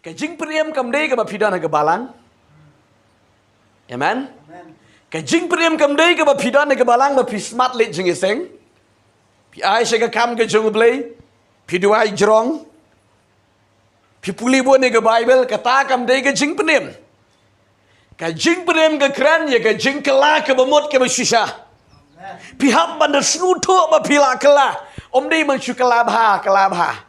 Kajing priam kamdei ka bapidana ka balang. Amen. Kajing priam kamdei ka bapidana ka balang bapi smart let jing iseng. Pi ai se ka kam ka jung blai. Pi duai jrong. Pi puli bo ne ka Bible kata kamdei ka jing priam. Kajing priam ka kran ya kajing kala ka bamot ka bashisha. Pi hab banda snuto bapila kala. Om dei man kalabha.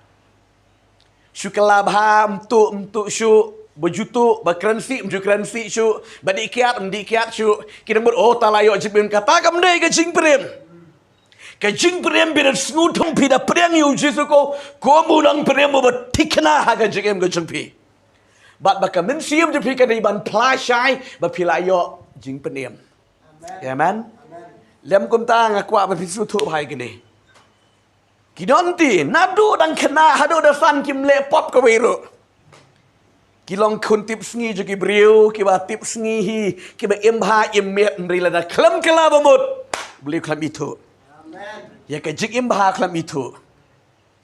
Syukalabha untuk syu berjutuk berkerensi berkerensi syu badikiat syu kita mut oh talayo jibin kata kamdei ka jing prem ka jing prem bi snutung pi da preng yu jisu ko mudang prem bo tikna ha ka jigem ka jingpi bat ba ka min siam je pi ka dei ban pla shai ba pilayo jing prem amen lem kum ta ngakwa ba pi snutu hai gini Kidonti, nadu dan kena hadu dasan kim le pop ke wiru. Kilong kun tip sngi jo ki briu, kiba tip sngi hi, kiba imha imet nrila da klam kala bamut. Beli klam itu. Ya ke jik imha klam itu.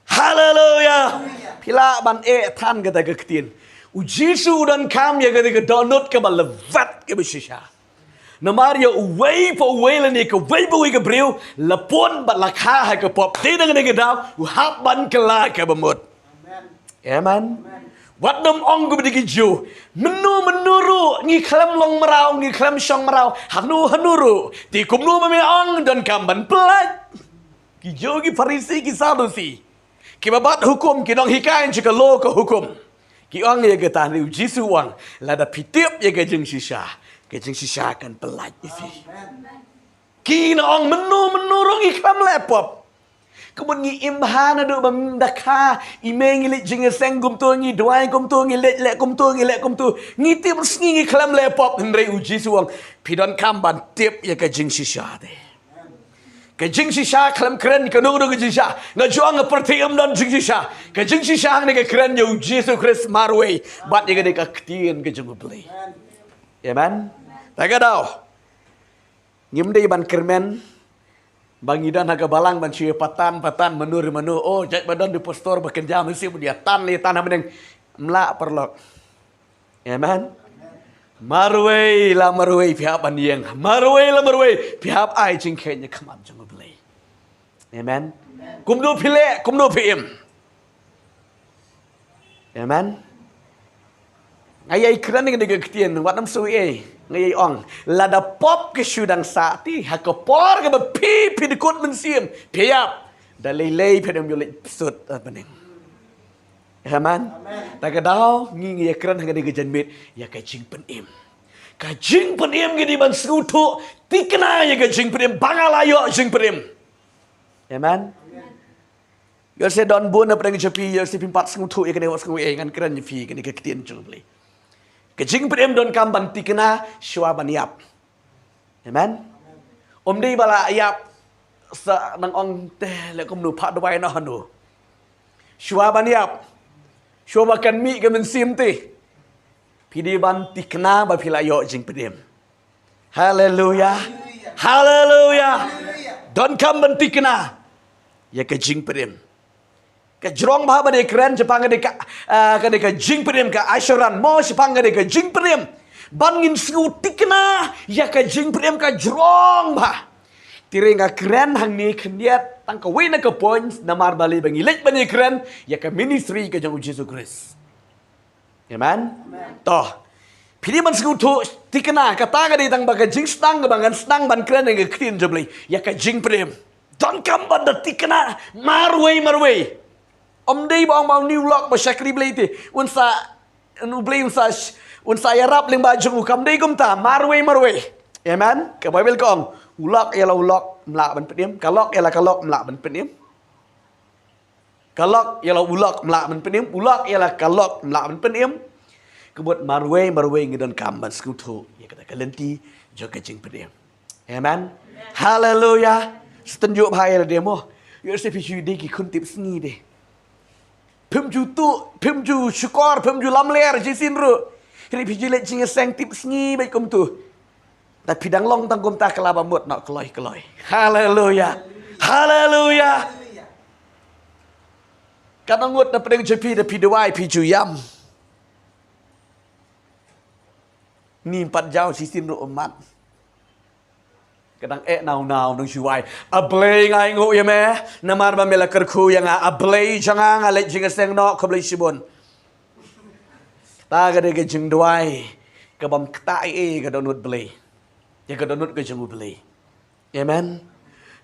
Haleluya. Pila ban tan kata ketin. Ujisu dan kam ya kata donut ke levat ke besisha. Namaria uway pa uway ni ka way pa uway ka briu lapon bat lakha ha ka pop tinang ni ka daw uhap ban kala ka bamut amen wat dom ong ko bidi jo menuru ngi klam long marau ngi klam shong marau hanuru ti kumnu me ong dan kamban pelat ki jo ki farisi ki sadusi ki babat hukum ki dong hikain chika lo ka hukum ki ong ye ka tani jisu wang lada pitip ye ka jing shisha Kejing sisa akan pelat isi. Kina ong menurung iklam lepop. Kemudian ngi imhan adu bamdakha imeng ngilit jing seng gum tu ngi doai gum tu ngi lek gum tu ngi tip sngi iklam lepop hendrai uji suang pidon kamban tip ya kejing sisa de. Kejing sisa klam keren kanung do kejing sisa ngajuang pertiam dan jing sisa. Kejing sisa ni ke keren ya uji su Chris marway bat ya ke ketien kejing beli. Amen. Tak ada. Ngimdei ban kermen bangidan haga balang ban cie patan menur. Oh, jat badan di postor bekerja mesti dia tan le tanah meneng mlak perlok. Amen. Marway pihak ban yang. Marway pihak ai jingkenya kamam jeng beli. Amen. Kumdu pim. Amen. Ngayai keran dengan dia ketien, wat nam suwe, ngayai ong, lada pop ke sudang saati, hakapor ke bepi dikut mensim, piap, dalilei pedam yulit sud apa neng, aman, tak kedau, ngingay keran dengan dia janmit, ya kajing penim gini ban serutu, tikna ya kajing penim, bangalayo kajing penim, aman. Yo se don bun apa dengan cepi, yo se pimpat serutu, ya kena wat serutu, ngan keran nyepi, kena ketien jumlah. Kejing prem don kamban tikna syua baniap. Amen. Om dei bala ayap sa nang ong teh le kum nu phat dwai no hanu. Syua baniap. Syua bakan mi ke men sim ti. Pidi ban tikna ba pilayo jing prem. Haleluya. Don kamban tikna. Ya kejing prem. Ka jrong bah bade keren Jepang de ka jing prem ka assuran mo Jepang de ka jing prem bangin sku tikna ya ka jing prem ka jrong bah tirenga keren hang ni kendiat tang ka wena ka points namar bali bangilet bani keren ya ka ministry ka jang Jesus Christ amen toh pili man sku tu tikna ka tanga de tang ba ka jing stang bangan stang ban keren nga krin jobli ya ka jing prem don kam ban da tikna marway Om dei bang New Lock ba syakri blai ti unsa yarap ling baju kam dei kum ta marway amen ka Bible kong ulok ialah ulok mlak ban pedim kalok ialah kalok mlak ban pedim kalok ialah ulok mlak ban pedim ulok ialah kalok mlak ban pedim kebut marway ngidon kam ban skutu ya kata kalenti jo kajing pedim amen haleluya setunjuk bahaya demo yo se pichu de ki kun tip sngi de Pemju syukur, pemju lamler, jisin ru. Kini pijilet jinga seng tip sngi baik kum tu. Tapi dang long tang kum tak kelaba mut nak keloi. Haleluya. Kadang ngut na pedeng jepi da pidawai piju yam. Ni 4 jauh sisin ro umat. Kadang nào nung siwai. Ablay ngai ngo ya me. Namar ba mela kerku yang ablay jangan alet jinga seng no kablay sibon. Ta ga de ga jing duai. Ka bam ktai ga donut blay. Ya ga donut ga jing blay. Amen.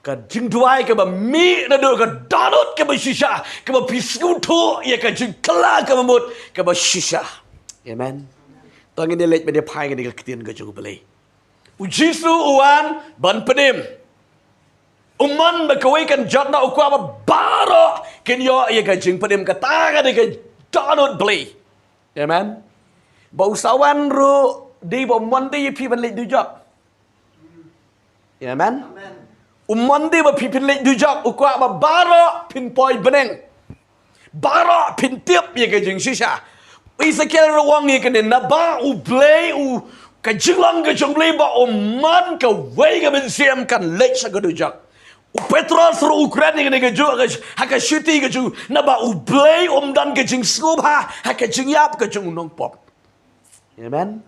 Ka jing duai ka ba mi na do ka donut ka ba shisha. Ka ba pisku tu ya ka jing kala ka ba mut ka ba shisha. Amen. Tong ini lej ba de pai ga de ga kitien ga jing blay. Ujisu uan ban pedim. Uman berkawaikan jatna ukwa baro kenyo ia kajing pedim kata de ke donut beli. Amen. Bau sawan ru di bau mandi pi ban lej dujak. Amen. Umandi ba pi pin lej dujak ukwa baro pin poi beneng. Baro pin tiap ia kajing shisha. Isa kira ruang ia kene naba u blei u Kajinglang kajong leba oman ka way ka bensiam kan lek sa gadujak. U Petros ro Ukraine ka nigaju haka shuti kaju naba u blay dan kajing skub ha kajing yap kajong unong pop. Amen.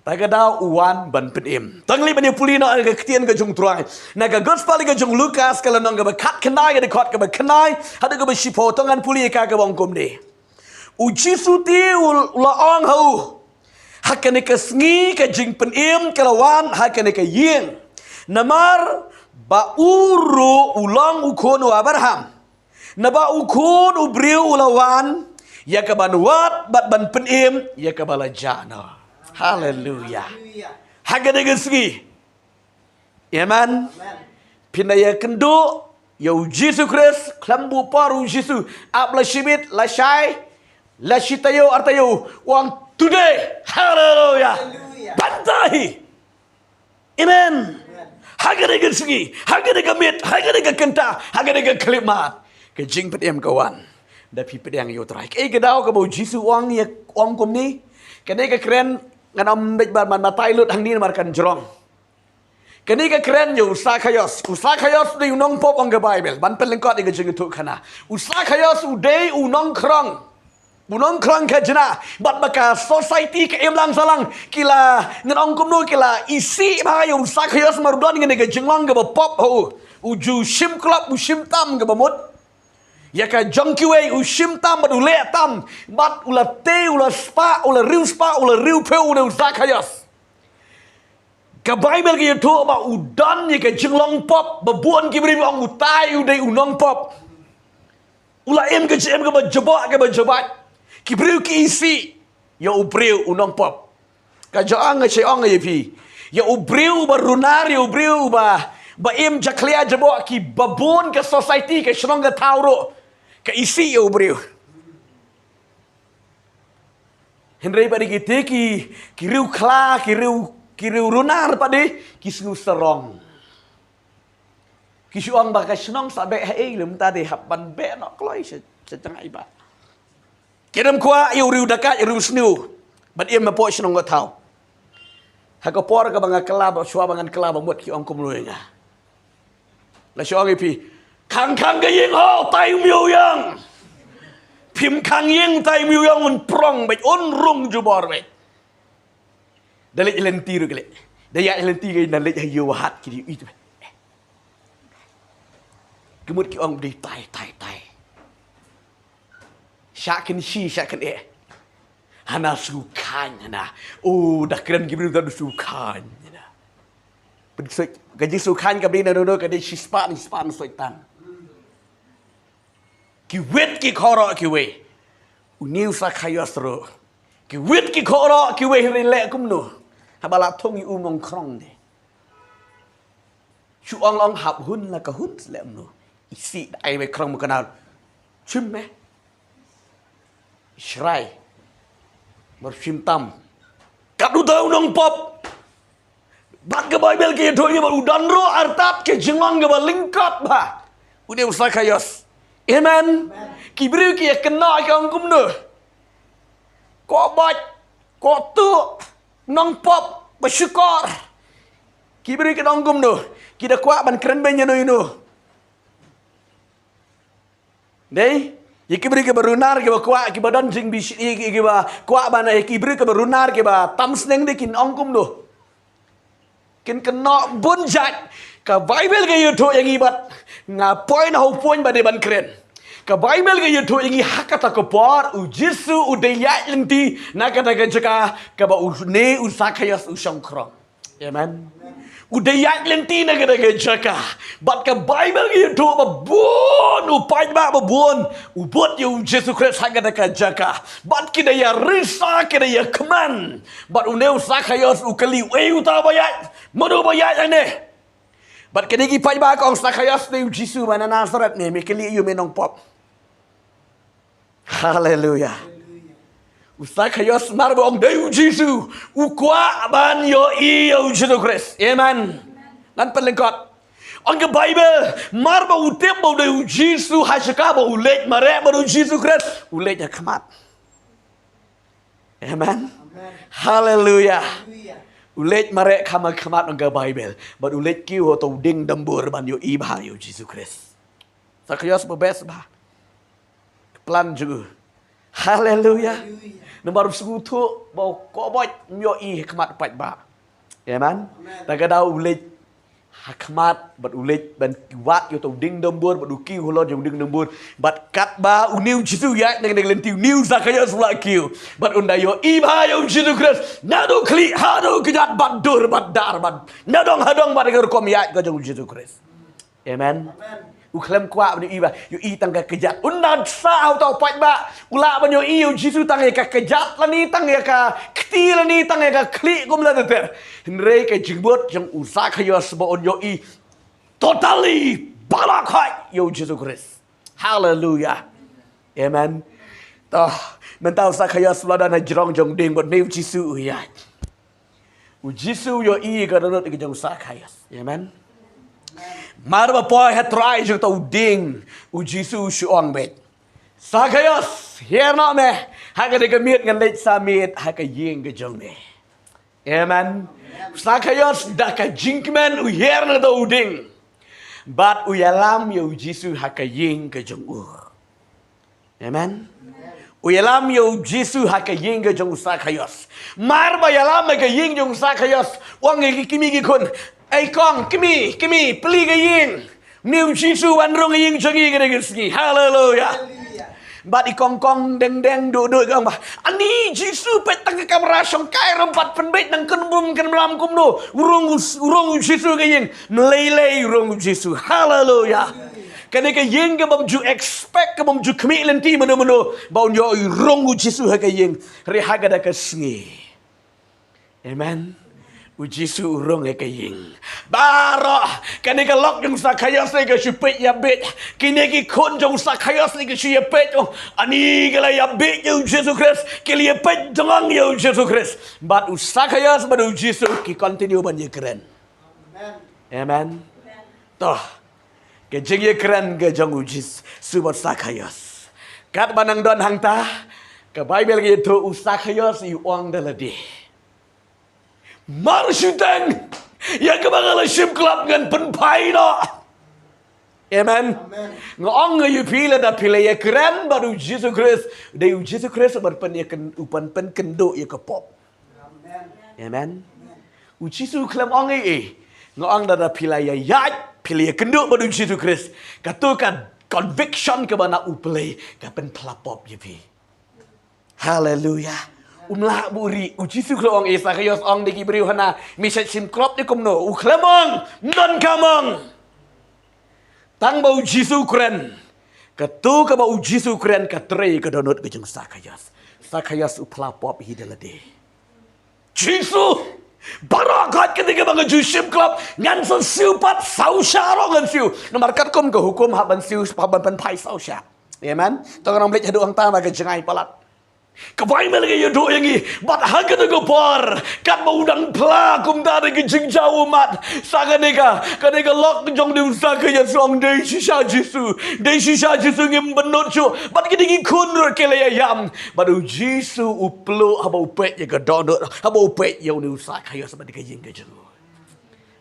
Taga daw uwan ban pedim. Tangli bani pulino ka ktian kajong truang. Naga gospel kajong Lukas kala nang ka kat kanai ka dekot ka kanai hada ka sipo tangan puli ka ka bangkom de. Uji suti ulaong hau. Hakane ka sngi ka jing penim kalawan hakane ka ying. Namar ba uru ulang ukon u Abraham. Naba ukon u briu ulawan ya ka banwat bat ban penim ya ka balajana. Hallelujah. Hakane ka sngi. Amen. Pinaya kendo ya Jesus Christ klambu paru Jesus abla shibit la shai la shitayo artayo wang today, hallelujah. Bantai. Amen. Hagadaga segi, hagadaga mit, hagadaga kenta, hagadaga kalimat. Kejing pedem kawan. Dapi pedang yo try. Ke daw ka bo Jisu wang ya wang kum ni. Kene ka keren nganam dik ban matai lut hang ni markan jrong. Kene ka keren yo usakayos. Usakayos di unong pop ang Bible. Ban pelengkot di kejing tu kana. Usakayos uday unong krong. Bunong krang ka jena bat baka society ka emlang salang kila nganong kumno kila isi ba yung sakayos marudan ngene ka jinglang ka pop ho uju shim club u shim tam ka bamut ya ka junkie way u shim tam bat ule tam bat ula te ula spa ula riu pe ula sakayos ka Bible ka yuto ba udan ya ka jinglang pop babuan ki beri ang utai udai unong pop ula em ka jabat Kibriu ki isi ya ubriu unong pop. Kajoang nga siya nga yapi. Ya ubriu ba runari ubriu ba im jaklia jabo ki babon ka society ka shrong ka tauro ka isi ya ubriu. Henry pa di kiti ki riu kla ki riu runar pa di ki snu sarong. Ki siang ba ka shrong sabe hey lum ta de hapan be no kloi sa tengah iba. Kirim kuah riu dekat riu snu. Bat ia mapo senong tau. Haka por ka banga kelab suwa bangan kelab mut ki ong kumluenga. La siang ipi kang ga yeng ho tai miu yang. Pim kang yeng tai miu yang un prong bet on rung jubor bet. Dalit lenti ru kele. Daya lenti ga dalit hayu wahat ki itu. Kemut ki ong di tai. Syakin hana sukan hana dah keren gibril dah sukan hana gaji sukan kabri na dono kade span soitan ki wet ki khoro ki we uniu sa khayasro ki wet ki khoro ki we rile kumno habala thong yu mong krong de chu ong hab hun la ka hun lemno isi ai we krong mo kanal chimme Shrai bersimtam kadu tahu nong pop bak ke Bible ke donya ba udan ro artap ke jengong ke ba lingkap ba udah usah kayos amen kibriu ki kena ke angkum no ko bat ko tu nong pop bersyukur kibriu ke angkum no kita kuat ban keren benya no ino dei Iki beri ke berunar ke kuat ke badan jing bisi ke kuat mana iki beri ke berunar ke tam seneng dekin ongkum do. Kin kena bunjat ke Bible ke YouTube yang ibat ngapoin hau poin pada ban keren. Ke Bible ke YouTube yang hakata ke por u Jesu u deyat lenti nak kata ke jaka ke ba ne usakayas usongkrong. Amen. Udayat lenti na kata ke jaka. Bat ke Bible ke YouTube babun upai ba babun ubot yu Jesu Christ hakata ke jaka. Bat kita ya risa kita ya keman. Bat uneu sakayas ukali weu ta bayat. Modu bayat ane. Bat kini ki pai ba kong sakayas ni Jesu mana Nazaret ni mikili yu menong pop. Hallelujah. Usakayos marbong dayu Jesu ukwa ban yo Jesu Christ. Amen. Nan pelengkot. Ang Bible marba utem bo dayu Jesu hashaka bo ulet mare bo Jesu Christ ulet ya kamat. Amen. Hallelujah. Ulet mare kamat ang Bible. But ulet kiu to ding dambur ban yo iba yo Jesu Christ. Sakayos bebes ba. Plan juga. Hallelujah. Nomor sekutu bau kobot nyo hikmat pat ba. Amen. Tagadaw ulit hikmat bat ulit ban kiwat yo to ding dambur bat uki hulon yo ding dambur bat kat ba uniu Jesu ya nang lentiu niu sakaya sula kiu bat unda yo iba yo Jesu Christ nado kli hado kejat bat dur bat dar bat nadong hadong bat ger kom ya ka Jesu Christ. Amen. Uklam kuat bani iba yo i tangga kejat unda sa au tau pat ba ula ban yo i yo Jesu tangga ka kejat lani tangga ka kti lani tangga ka kli kom la ter henre ka jingbot jang usa khayo sbo on yo i totally balakai yo Jesu Christ. Hallelujah. Amen. Toh mentau sa khayo sblada na jrong jong ding bot new Jesu ya u Jesu yo i ka donot ke jong sa khayo. Amen. Marba po hetrai jung tau ding u Jesu shuang bet. Sakayos here not me. Haka de kemit ngan lech samit haka ying ke jong me. Amen. Sakayos da ka jinkmen u here na tau ding. But u yalam yo Jesu haka ying ke jong u. Amen. U yalam yo Jesu haka ying ke jong sakayos. Marba yalam ke ying jong sakayos. Wang kimi ki kun. Ay kong, kimi, peli ke ying. Niu Jesu wan rong ying changi ke degisgi. Hallelujah. Bat ikong kong deng do kong ba. Ani Jesu pet tang ke kamera songkai rempat penbet nang kenbum ken melam kum do. Urong Jesu ke ying. Melelei urong Jesu. Hallelujah. Kene ke ying ke bamju expect ke bamju kemi lenti meno bau yo urong Jesu ke ying. Rehaga da ke sngi. Amen. U Jesu urong ke ying. Baro kene ke lok jong sakayas ni ke supet ya bet. Kene ke kon jong sakayas ni ke supet jong ani ke la ya bet yo Jesu Christ. Ke li pet jong yo Jesu Christ. But u sakayas but u Jesu ki continue ban ye keren. Amen. Toh ke jeng ye keren ke jong u Jesu bat sakayas. Kat banang don hang ta ke Bible ke to u sakayas i ong daladi. Marsuteng yang kebangala ship club ngan penpai no. Amen. Ngong yu pila da pila ya keren baru Jesus Christ. Dai Jesus Christ berpen ya ken upan pen kendo ya ke pop. Amen. U Jesus klam ong ngong da pila ya yat pila ya kendo baru Jesus Christ. Katukan conviction ke bana uplay ka pen plapop ya pi. Hallelujah. Umlah buri uji su klong esa kayos ong diki beriu hana misat sim klop ni kumno uklamong non kamong tang bau jisu kren ketu ka bau jisu kren ka tre ka donot ke jeng sakayas uplapop hidalade jisu barakat ketika bang ju sim klop ngan so siupat sau syaro ngan siu nomor kat kum ke hukum haban siu haban pen pai sau sya amen tong orang blek hadu ang ta ka jengai palat Kapai melagi yodo yangi, bat haga to gopor, kat maudang pla kum tadi kejing jauh mat, saga nega, kanega lok jong di usaka ya song dei shisha Jesu ngim benot chu, bat kidingi kunur kele ya yam, badu Jesu uplo haba upet ya gadonot, haba upet ya uni usaka ya sabat kejing kejing.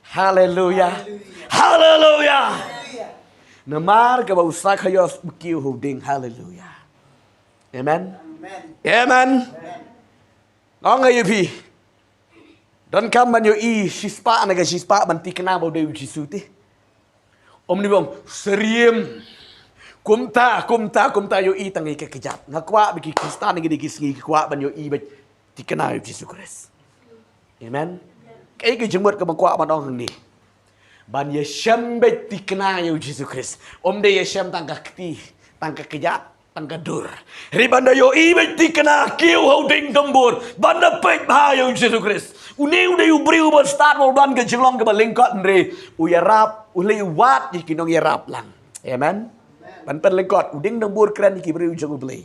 Hallelujah, hallelujah. Namar ka ba usaka ya ukiu huding hallelujah. Amen. Amen. Ngong ngay pi. Don kam man yo I shispa na ga shispa man ti kana ba de Jisu ti. Om ni bong seriem. Kumta yo I tangi ka kejap. Ngakwa biki Kristan ngi digisngi kwa ban yo I ba ti kana yo Jisu Christ. Amen. Cái jenggot ka bangkwa ban ong ni. Ban ye shem ba ti kana yo Jisu Christ. Om de ye shem tang ka kti, tang ka kejap. Tangka dur. Ribanda yo ibet dikena kiu hau ding dambur. Banda pek bahaya Yesus Kristus. Uneu de ubriu ban start mo ban ke jenglong ke balengkot nre. Uyarap ulei wat iki nong yarap lang. Amen. Ban pen lengkot uding dambur keren iki briu jeng ubelei.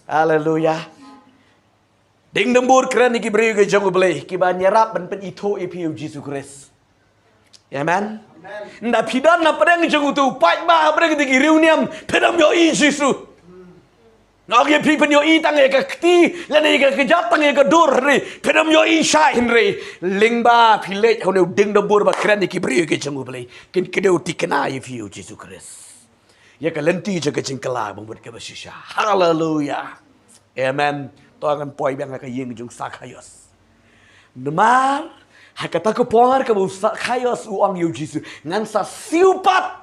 Haleluya. Ding dambur keren iki briu ke jeng ubelei. Ki ban yarap ban pen ito ipiu Yesus Kristus. Amen. Nda pidan na pedang jeng utu pai ba pedang tiki riuniam pedang yo I Yesus. Ngak ye pi pen yo I tang ye ka kti lan ye ka kejap tang ye ka dur re pedam yo I shain re lingba pilej hone ding dambur ba keren ki bri ke jengu blai kin kedeu tikena ye fi Yesus Kristus ye ka lenti je ka jengkala bang buat ke basisha haleluya amen to akan poi bang ka yeng jung sakayos nemar hakata ko por ka bu sakayos uang yo Yesus ngan sa siupat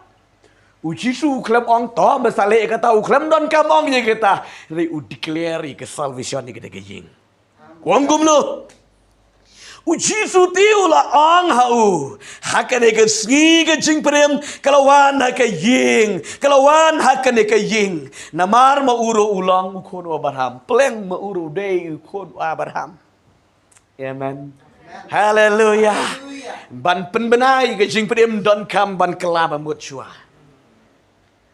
Ujisu uklam ong to besale kata uklam don kamong ye kata re u declare ke salvation ni kita gejing. Wong gumlo. Ujisu tiu la ong hau. Hakane ke sgi ke jing prem kalawan haka ying. Kalawan hakane ke ying. Namar ma uro ulang ukon Abraham. Pleng ma uro day ukon Abraham. Amen. Hallelujah. Ban penbenai ke jing prem don kam ban kelaba mut chua.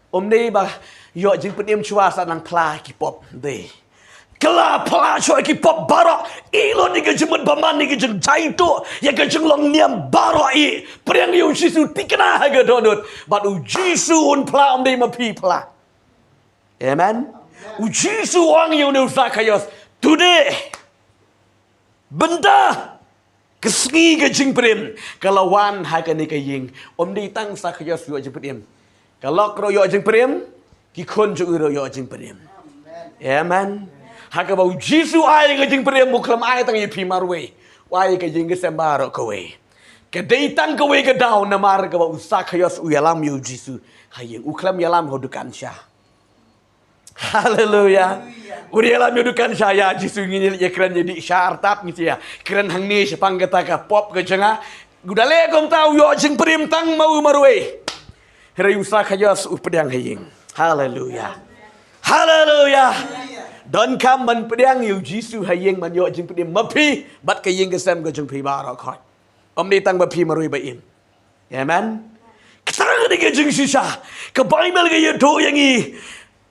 Om ni ba yo jing pedim chua sa nang kla ki pop de kla pla chua ki pop bara ilo ni ke jemut baman ni ke jeng jai tu ya ke jeng long niam bara I preng yo Jisu tikna ha ga donut but u Jisu un pla om ni ma pi pla amen u Jisu wang yo no sakayos today benda kesngi ke jing pedim kalawan ha ka ni ke ying om ni tang sakayos yo jing pedim kalau kro yo jeng prem, ki kon jo uro yo jeng prem. Amen. Haka ba Jisu ai ke jeng prem buklam ai tang ye pi marwe. Wai ke jeng ke sembaro ko we. Ke dei tang ko we ke daun na mar ke ba usak hayos u yalam yo Jisu. Hayeng uklam yalam ho dukan sya. Haleluya. Uri yalam yo dukan sya ya Jisu ngini ye keren jadi syartap gitu ya. Keren hang ni sepang kata ka pop ke jenga. Gudale kom tau yo jeng prem tang mau marwe. Reusa kayas upedang haying. Haleluya. Haleluya. Don kam man pedang yu Jisu haying man yo jing pedang mapi bat kaying kesem ke jing pi barakot. Om ni tang mapi marui ba im. Amen. Ketang ni ke jing sisa. Ke Bible ke yedo yang I.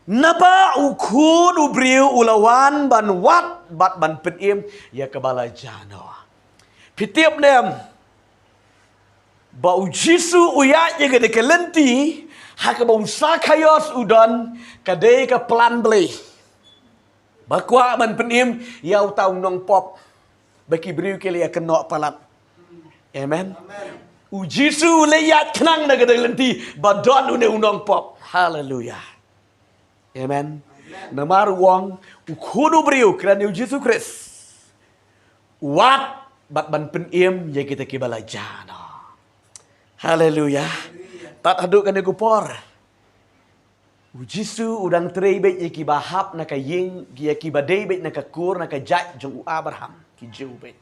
Napa ukun ubriu ulawan ban wat bat ban pedim ya kebala jano. Pitiap nem. Bau Jisu uyat je ke kelenti hak bau sakayos udon kadai ke plan beli. Bakwa ban penim yau tau nong pop bagi beriu ke lia kenok palat. Amen. U Jisu leyat kenang na ke kelenti badon une unong pop. Haleluya. Amen. Namar wong ukudu beriu kerana Jisu Kristus. Wat bat ban penim ye kita ke balajana. Haleluya. Tak haduk kan aku por. Jisu udang terebet iki bahap nak ying dia ki badai bet nak kur nak jat jong Abraham ki jubet.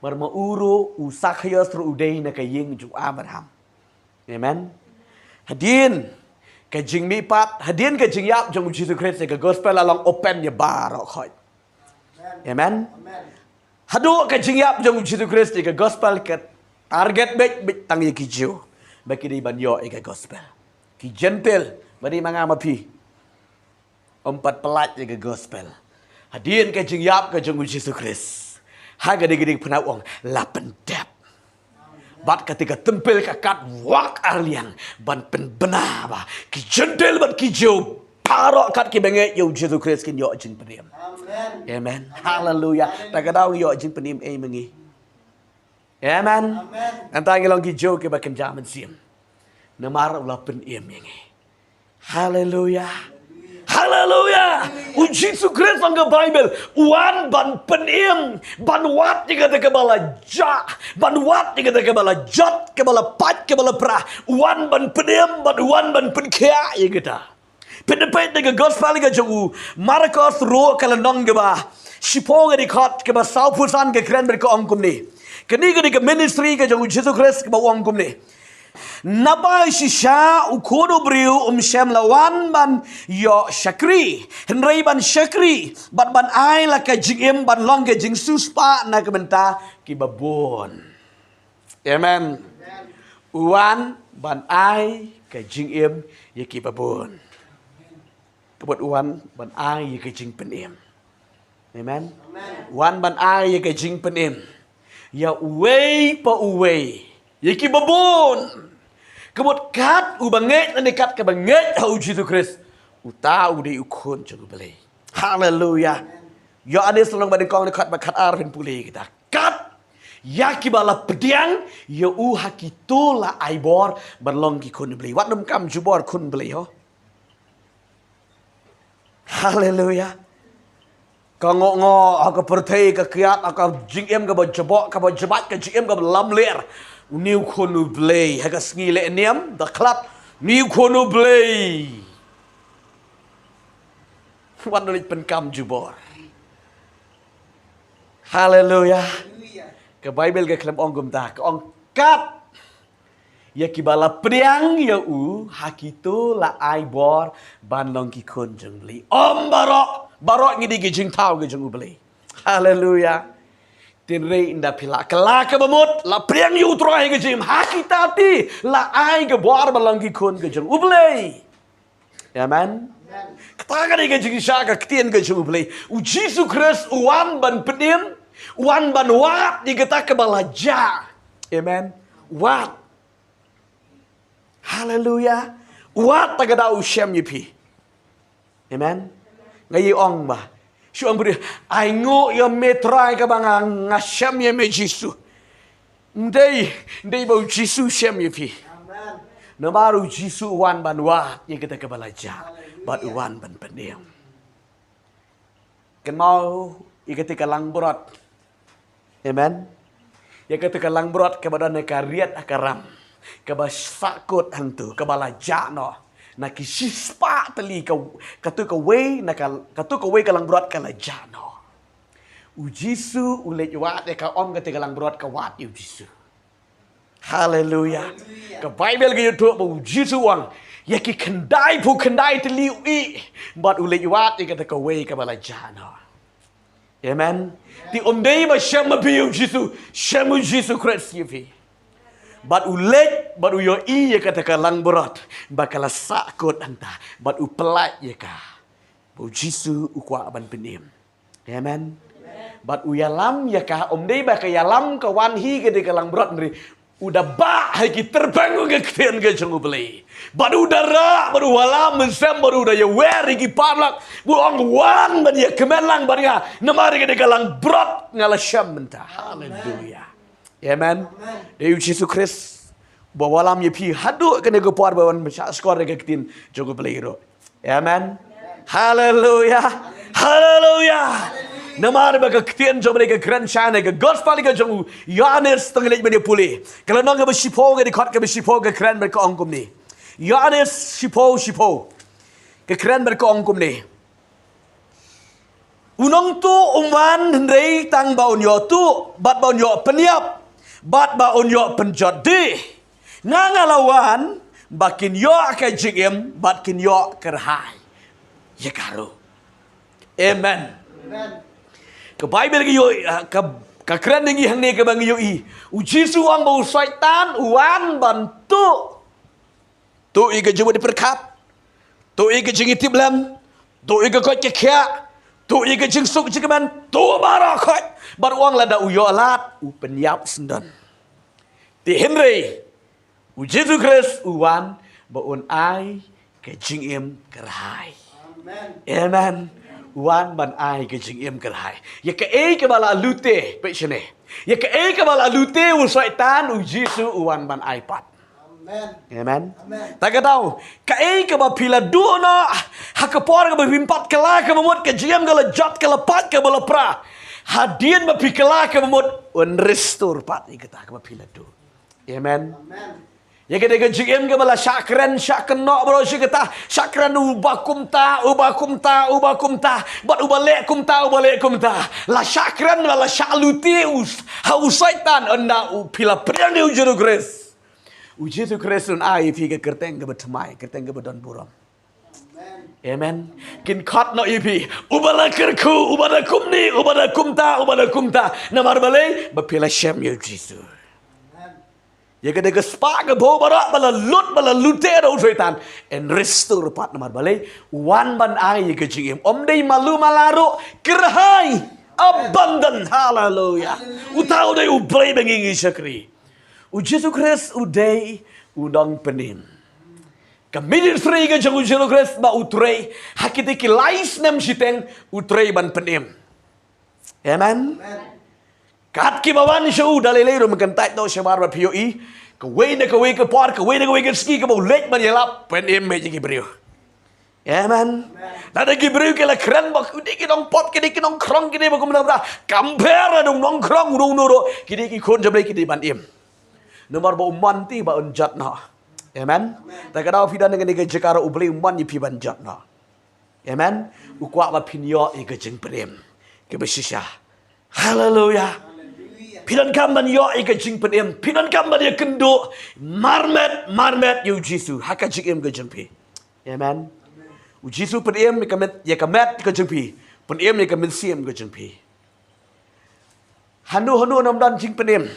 Warma uru usakhyos ru udai nak ying jong Abraham. Amen. Hadin ke jing mi pat hadin ke jing yap jong Jisu Kristus ke gospel along open ya barok khoi. Amen. Haduk ke jing yap jong Jisu Kristus ke gospel ke target bet tang ye kijo bagi di banyo ika gospel ki gentle bari manga mapi empat pelat ika gospel hadin ke jing yap ke jong Yesus Kristus haga digedig penawong lapen dep bat ketika tempel kakat wak arliang ban pen benar ba ki gentle bat kijo parok kat ki benge yo Yesus Kristus kin yo jing penim amen haleluya takadau yo jing penim e mengi. Amen. Antang ilong hijau ke bakan zaman siam. Namar ulah pen yang ini. Haleluya. Haleluya. Yesus Kristus ang Bible. Wan ban penim, ban wat ni kata kebala ja, ban wat ni kata kebala jat, kebala pat, kebala pra. Wan ban penim, ban wan ban penkia ya kita. Penepet dengan gospel ke jauh. Marcos ro kalau nong keba. Sipong di kot keba saupusan ke keren berke angkum ni. Kini ke ministry ke jauh Yesus Kristus keba angkum ni. Nabai sisha ukono briu shem lawan ban yo syakri henrei ban syakri ban ai la ka jingim ban long ke jing suspa na ke benta ki babon. Amen. Uan ban ai ka jingim ye ki babon. Kebut uan ban ai ye ka jing penim. Amen. Uan ban ai ye ka jing penim. Ya uwei pa uwei ye ki babon. Kebut kat u banget na dekat ke banget hau Yesus Kristus. U tahu de ukun jeng beli. Haleluya. Ya ane selong badeng kong dekat bakat arvin pulih kita. Kat ya ki bala pediang ya u hakitu la aibor berlong ki kun beli. Wat nam kam jubor kun beli ho. Haleluya. Kangok aku pertai ke kiat aku jingem ke bajabok ke bajabat ke jingem ke lam ler. New konu blay haga ngile niam the club new konu blay wan nulit penkam jubor. Haleluya. Ke Bible ke klem ong gumta ke ong kat ya kibala priang ya u hakitu la ai bor ban long ki kun jeng bli om barok ngidi ki jing tau ke jeng bli. Haleluya. Tinrei inda pila kelak ke bemut la priang yu troai ke jim hakitati la ai ke bor balangki kun ke jeng ublei. Amen. Katakan ke jing syaka ketien ke jeng ublei. U Yesus Kristus uan ban penim, uan ban wat di ketak ke balaja. Amen. Wat. Haleluya. Wat tagada usyam yipi. Amen. Ngayi ong bah. Syuam beri, aingo ya metrai ke bangang ngasyam ya me Jisu. Ndai bau Jisu syam ya pi. Namaru Jisu wan ban wat ya kita ke balaja. Bat wan ban pendiam. Kan mau ya ketika lang berat. Amen. Ya ketika lang berat ke badan nekariat akaram. Ke basakut hantu ke balaja no. Na kisispa tali katu ka way na katu ka way kalang berat kala jano. U Jisu ulet wat ka om ka kalang berat ka wat u Jisu. Haleluya. Ka Bible ga yuto bu Jisu wang ya ki kendai tali i but ulet wat ka way ka bala jano. Amen. Ti dei ba shama bi u Jisu, shamu Jisu Kristus yifi. Bat ulet, bat uyo iya kata kalang berat, bakal sakut anta, bat upelak ya ka, bau Jisu ukwa ban penim, amen. Bat uyalam ya ka, dei bakal yalam kawan hi kata kalang berat nri, udah bah hai terbangun ke ketian ke jengu beli, bat udara, bat walam mensem, bat udah ya wer iki parlak, buang wan bat ya kemelang bat ya, namari kata kalang berat ngalasyam mentah, haleluya. Amen. Dewi Yesus Kristus bawa lam ye pi haduk kena ke puar bawan macam skor ke ketin jogo peliro. Amen. Haleluya. Haleluya. Namar ba ke ketin jogo ke grand chana ke gospel ke jogo Yohanes tenggelit bani pulih. Kalau nang ke besipo ke dikot ke besipo ke keren ber ke ongkum ni. Yohanes sipo ke keren ber ke ongkum ni. Unong tu uman hendai tang baun yo tu bat baun yo peniap. Bat baun yo penjadi. Ngangalawan bakin yo ke jigim bakin yo kerhai. Ya karo. Amen. Ke Bible ke yo ke keren dengi hang ne ke bang yo i. Uji suang bau syaitan uan bantu. Tu i ke jumpa diperkat. Tu i ke jingitip lam. Tu i ke kot ke kia. Tu i ke jing suk jikaman. Tu barakot. Bar uang lada uyo alat. U penyap sendan. Ti Henry. U Yesus Kristus uwan baun ai ke jingim kerhai. Amen. Uwan ban ai ke jingim kerhai. Ya ke ke bala lute pe sene. Ya ke bala lute u syaitan u Yesus uwan ban ai pat. Amen. Tak tahu. Kai ke ba pila dua na. Hakapor ke ba pimpat kala ke mamut ke jiam ke lejat ke lepat ke belepra. Hadian ba pikala ke mamut un restore pat ni kita ke ba pila dua. Amen. Ya kita ke jiam ke bala syakran syakno bro si kita syakran ubakum ta bat ubale kum ta la syakran bala syaluti ha usaitan anda pila priang ni ujuru grace. Ujitu Kristus ai pi ke kerteng ke bertemai, kerteng ke berdon buram. Amen. Kin kat no ipi, ubala kerku, ubala kumni, ubala kumta. Namar balai, bapila shem you Jesus. Ya ke spa ke bo barak bala lute do setan en restore pat namar balai, wan ban ai ke jingim. Om dei malu malaru kerhai abundant hallelujah. Utau dei ublay bengingi syakri. Ujisu Kristus udai udang penim. Kami free ke jangan Ujisu Kristus ba utrei hakiti ki lais nem siteng utrei ban penim. Amen. Kat ki bawan show dalilai ro mengentai to syamar ba POE. Kawai ke par kawai ke ski ke bau lek ban yelap penim me jigi brio. Amen. Nada ki brio ke la kran bak udi ki dong pot ki di ki dong krong ki di ba kum bra. Compare dong nong krong dong noro ki di ki kon jablai ki di ban im. Nomor ba umman ti ba unjat na. Amen. Tak kada fidan dengan ke jekara ubli umman yi pi banjat na. Amen. Ukwa ba pinyo i ke jeng prem. Ke besisha. Hallelujah. Pidan kam ban yo i ke jeng prem. Pidan kam ban ya kendo marmet yu Jisu haka jeng ke jeng pi. Amen. U Jisu prem ya kamet ke jeng pi. Prem ya kamen siem ke jeng pi. Hanu nam dan jeng prem.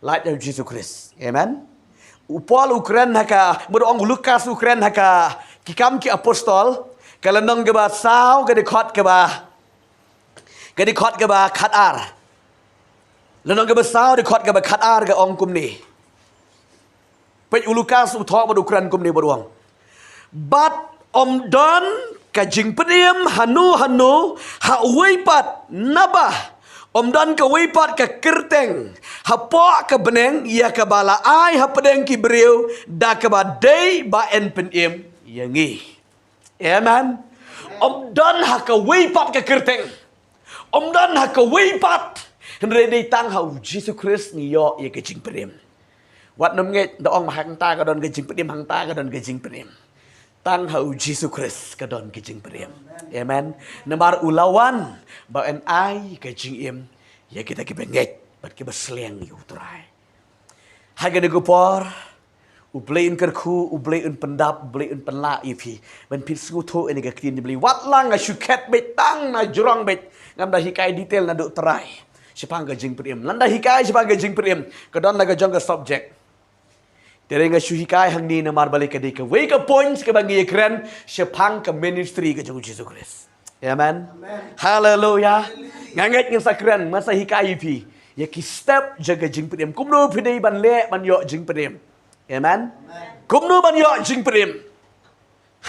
Like of Jesus Christ. Amen. Upol Ukraine haka, berong Lukas Ukraine haka, kikam ki apostol, kalau nong ke ba sao ke dekot ke ba khatar. Lenong ke ba sao dekot ke ba khatar ke ong kum ni. Pej Lukas uthok ba Ukraine kum ni berong. But don ka jing pediem hanu ha uipat nabah. Dan ke wipat ke kerteng. Hapa ke beneng. Ya ke bala ai ha pedeng ki beriu. Da ke badai ba en penim. Yangi. Amen. Dan ha ke wipat ke kerteng. Dan ha ke wipat. Henry tang ha Jesus Christ ni yo ye ke jing penim. Wat nom nge doong mahang ta ka don ke jing penim hang ta ka don ke jing penim. Tang hau Jesus Christ ke don kijing periam. Amen. Namar ulawan ba en ai kijing im ya kita ki benget bat ki besleng yu trai. Haga de gopor ublein kerku ublein pendap ublein penla ipi ben pit skuto ini ke klin dibeli wat lang a syuket bet tang na jurang bet ngam dah hikai detail na duk trai. Sipang kijing periam. Landa hikai sipang kijing periam. Kedon laga jong ke subject. Terengah syuhikai hang ni namar balik ke dika. Wake up points ke bagi ekran sepang ke ministry ke jauh Jesus Christ. Amen. Hallelujah. Nganget ng sakran masa hikai pi. Ya ki step jaga jing pedem. Kumno pidei ban le ban yo jing pedem. Amen. Kumno ban yo jing pedem.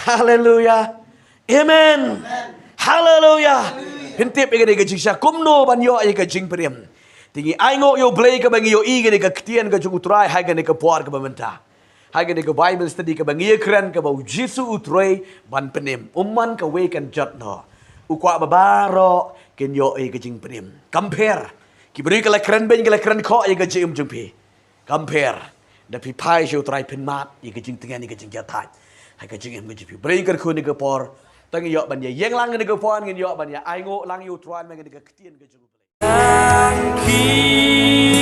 Hallelujah. Amen. Hallelujah. Hentip ke jing sya kumno ban yo ke jing pedem. Tinggi aingo yo play ke bangi yo i ke ketian ke utrai hai ke puar ke bamenta. Hai ke Bible study ke bangi keren ke bau Jesu utrai ban penim. Umman ke we kan jot no. Ukwa babaro ken yo i ke jing penim. Compare. Ki beri ke la keren ben ke la keren ko i ke jing jumpi. Compare. Da pi pai yo utrai pen mat i ke jing tengah ni ke jing jatai. Hai ke jing ke jumpi. Beri ke ku ni ke por. Tangi yo ban ye yeng lang ni ke por ngin yo ban ye aingo lang yo utrai men ke ketian ke jing. Key